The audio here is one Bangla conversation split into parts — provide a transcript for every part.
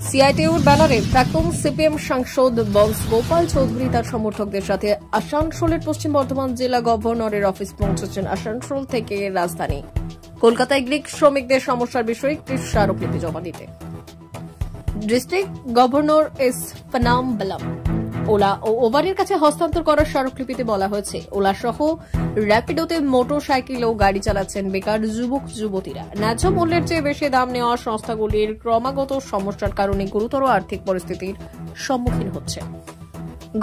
সিআইটিইউর ব্যানারে প্রাক্তন সিপিএম সাংসদ বংশ গোপাল চৌধুরী তার সমর্থকদের সাথে আসানসোলের পশ্চিম বর্ধমান জেলা গভর্নরের অফিস পৌঁছেছেন। আসানসোল থেকে রাজধানী কলকাতায় গ্রিক শ্রমিকদের সমস্যার বিষয়ে একটি স্মারকলিপি জমা দিতে ডিস্ট্রিক্ট গভর্নর এস পনাম্বলম ওলা ও ওভারের কাছে হস্তান্তর করার স্মারকলিপিতে বলা হয়েছে, ওলা সহ র্যাপিডোতে মোটর সাইকেল ও গাড়ি চালাচ্ছেন বেকার যুবক যুবতীরা। ন্যায্য মূল্যের চেয়ে বেশি দাম নেওয়া সংস্থাগুলির ক্রমাগত সমস্যার কারণে গুরুতর আর্থিক পরিস্থিতির সম্মুখীন হচ্ছে।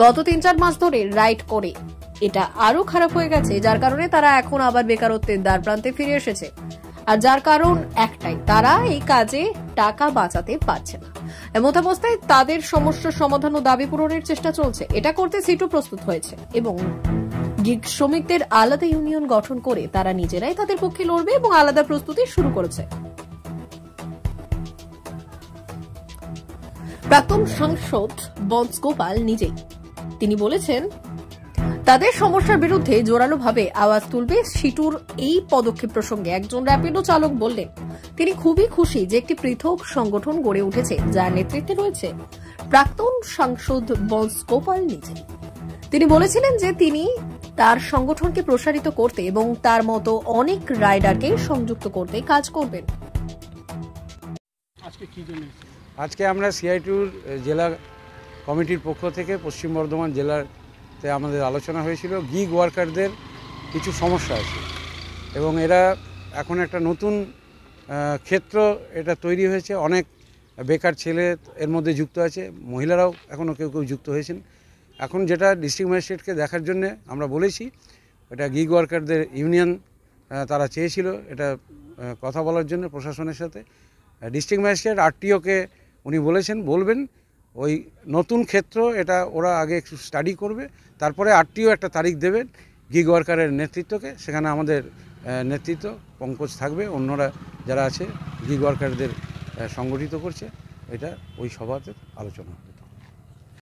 গত ৩-৪ মাস ধরে রাইড করে এটা আরো খারাপ হয়ে গেছে, যার কারণে তারা এখন আবার বেকারত্বের দ্বারপ্রান্তে ফিরে এসেছে। আর যার কারণ একটাই, তারা এই কাজে টাকা বাঁচাতে পারছে না। এমতাবস্থায় তাদের সমস্যার সমাধান ও দাবি পূরণের চেষ্টা চলছে। এটা করতে সিটু প্রস্তুত হয়েছে এবং গিগ শ্রমিকদের আলাদা ইউনিয়ন গঠন করে তারা নিজেরাই তাদের পক্ষে লড়বে এবং আলাদা প্রস্তুতি শুরু করেছে। প্রাক্তন সাংসদ বংশ গোপাল নিজেই তিনি বলেছেন, তাদের সমস্যার বিরুদ্ধে জোরালোভাবে আওয়াজ তুলবে। সিটুর এই পদক্ষেপ প্রসঙ্গে একজন র্যাপিডো চালক বললেন, তিনি খুবই খুশি যে একটি পৃথক সংগঠন গড়ে উঠেছে যার নেতৃত্বে রয়েছে প্রাক্তন সাংসদ বংশ গোপাল নিজে। তিনি বলেছিলেন যে তিনি তার সংগঠনকে প্রসারিত করতে এবং তার মতো অনেক রাইডারকে সংযুক্ত করতে কাজ করবেন। আজকে আমরা সিআইটিইউর জেলা কমিটির পক্ষ থেকে পশ্চিম বর্ধমান জেলাতে আমাদের আলোচনা হয়েছিল। গিগ ওয়ার্কারদের কিছু সমস্যা আছে এবং এরা এখন একটা নতুন ক্ষেত্র এটা তৈরি হয়েছে। অনেক বেকার ছেলে এর মধ্যে যুক্ত আছে, মহিলারাও এখনও কেউ কেউ যুক্ত হয়েছেন। এখন যেটা ডিস্ট্রিক্ট ম্যাজিস্ট্রেটকে দেখার জন্য আমরা বলেছি, এটা গিগ ওয়ার্কারদের ইউনিয়ন তারা চেয়েছিল এটা কথা বলার জন্য প্রশাসনের সাথে। ডিস্ট্রিক্ট ম্যাজিস্ট্রেট আরটিওকে উনি বলবেন ওই নতুন ক্ষেত্র এটা ওরা আগে একটু স্টাডি করবে, তারপরে আরটিও একটা তারিখ দেবেন গিগ ওয়ার্কারের নেতৃত্বকে। সেখানে আমাদের নেতৃত্ব পঙ্কজ থাকবে, অন্যরা যারা আছে গিগ ওয়ার্কারদের সংগঠিত করছে, এটা ওই সভাতে আলোচনা হবে।